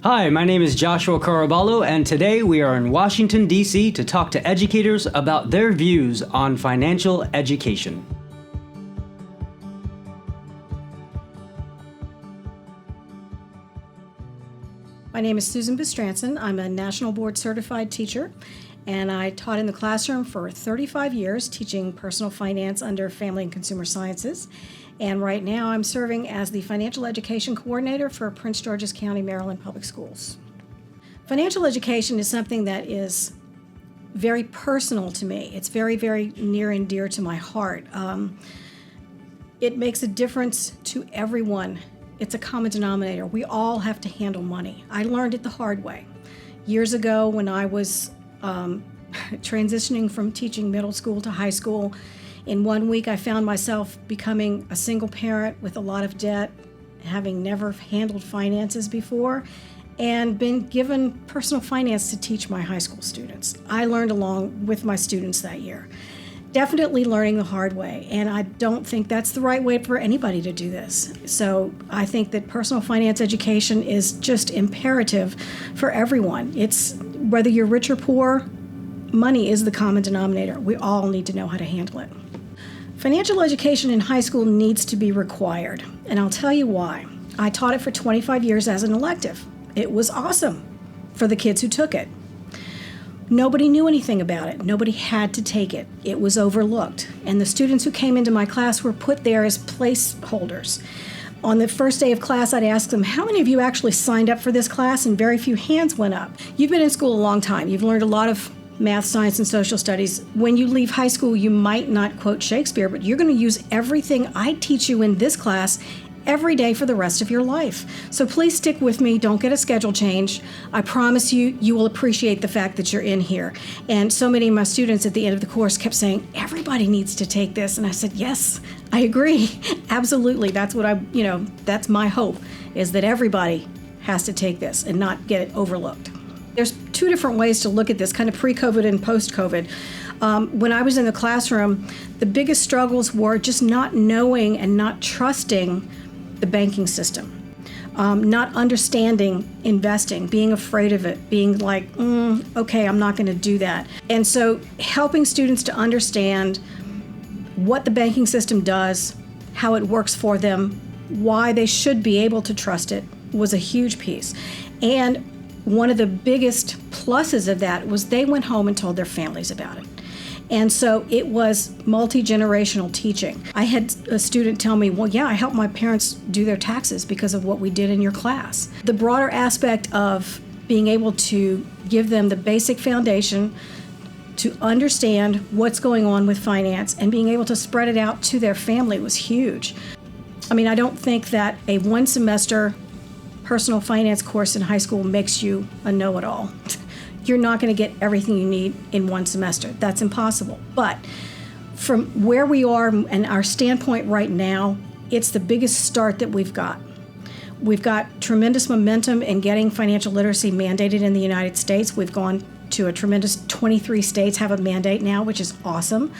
Hi, my name is Joshua Caraballo, and today we are in Washington, D.C. to talk to educators about their views on financial education. My name is Susan Bistransin. I'm a National Board Certified teacher, and I taught in the classroom for 35 years, teaching personal finance under Family and Consumer Sciences. And right now I'm serving as the Financial Education Coordinator for Prince George's County, Maryland Public Schools. Financial education is something that is very personal to me. It's very, very near and dear to my heart. It makes a difference to everyone. It's a common denominator. We all have to handle money. I learned it the hard way. Years ago when I was transitioning from teaching middle school to high school, in 1 week I found myself becoming a single parent with a lot of debt, having never handled finances before, and been given personal finance to teach my high school students. I learned along with my students that year. Definitely learning the hard way, and I don't think that's the right way for anybody to do this. So I think that personal finance education is just imperative for everyone. It's whether you're rich or poor, money is the common denominator. We all need to know how to handle it. Financial education in high school needs to be required, and I'll tell you why. I taught it for 25 years as an elective. It was awesome for the kids who took it. Nobody knew anything about it. Nobody had to take it. It was overlooked. And the students who came into my class were put there as placeholders. On the first day of class, I'd ask them, how many of you actually signed up for this class? And very few hands went up. You've been in school a long time. You've learned a lot of math, science, and social studies. When you leave high school, you might not quote Shakespeare, but you're going to use everything I teach you in this class every day for the rest of your life. So please stick with me. Don't get a schedule change. I promise you, you will appreciate the fact that you're in here. And so many of my students at the end of the course kept saying, everybody needs to take this. And I said, yes, I agree. Absolutely. That's what that's my hope, is that everybody has to take this and not get it overlooked. There's two different ways to look at this, kind of pre-COVID and post-COVID. When I was in the classroom, the biggest struggles were just not knowing and not trusting the banking system, not understanding investing, being afraid of it, being like, okay, I'm not going to do that. And so helping students to understand what the banking system does, how it works for them, why they should be able to trust it was a huge piece. And one of the biggest pluses of that was they went home and told their families about it. And so it was multi-generational teaching. I had a student tell me, well, yeah, I helped my parents do their taxes because of what we did in your class. The broader aspect of being able to give them the basic foundation to understand what's going on with finance and being able to spread it out to their family was huge. I mean, I don't think that a one-semester personal finance course in high school makes you a know-it-all. You're not going to get everything you need in one semester. That's impossible. But from where we are and our standpoint right now, it's the biggest start that we've got. We've got tremendous momentum in getting financial literacy mandated in the United States. We've gone to a tremendous 23 states have a mandate now, which is awesome.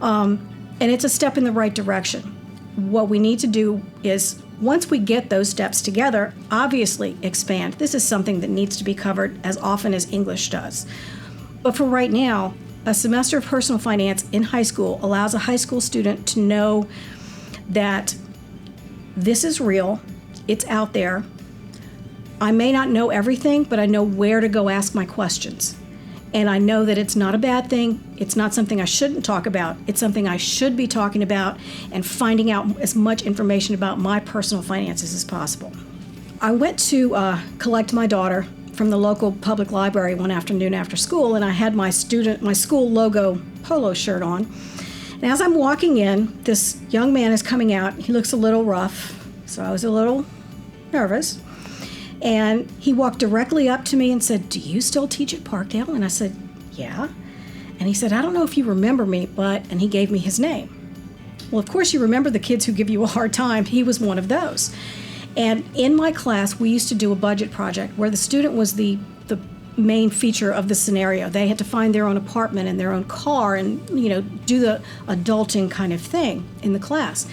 And it's a step in the right direction. What we need to do is, once we get those steps together, obviously expand. This is something that needs to be covered as often as English does. But for right now, a semester of personal finance in high school allows a high school student to know that this is real, it's out there. I may not know everything, but I know where to go ask my questions. And I know that it's not a bad thing. It's not something I shouldn't talk about. It's something I should be talking about and finding out as much information about my personal finances as possible. I went to collect my daughter from the local public library one afternoon after school, and I had my school logo polo shirt on. And as I'm walking in, this young man is coming out. He looks a little rough, so I was a little nervous. And he walked directly up to me and said, "Do you still teach at Parkdale?" And I said, "Yeah." And he said, "I don't know if you remember me, and he gave me his name. Well, of course you remember the kids who give you a hard time. He was one of those. And in my class, we used to do a budget project where the student was the main feature of the scenario. They had to find their own apartment and their own car and, do the adulting kind of thing in the class.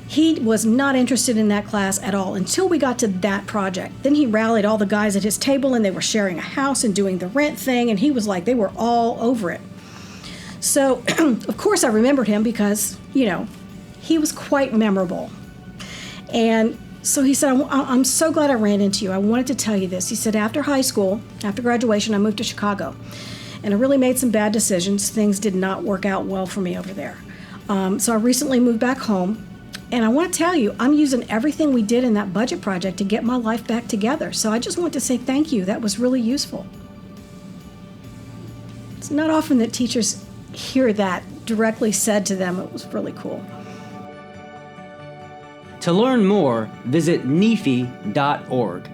He was not interested in that class at all until we got to that project. Then he rallied all the guys at his table, and they were sharing a house and doing the rent thing, and he was like, they were all over it. So, of course, I remembered him because, he was quite memorable. And so he said, I'm so glad I ran into you. I wanted to tell you this. He said, after high school, after graduation, I moved to Chicago. And I really made some bad decisions. Things did not work out well for me over there. So I recently moved back home. And I want to tell you, I'm using everything we did in that budget project to get my life back together. So I just want to say thank you. That was really useful. It's not often that teachers hear that directly said to them. It was really cool. To learn more, visit NEFE.org.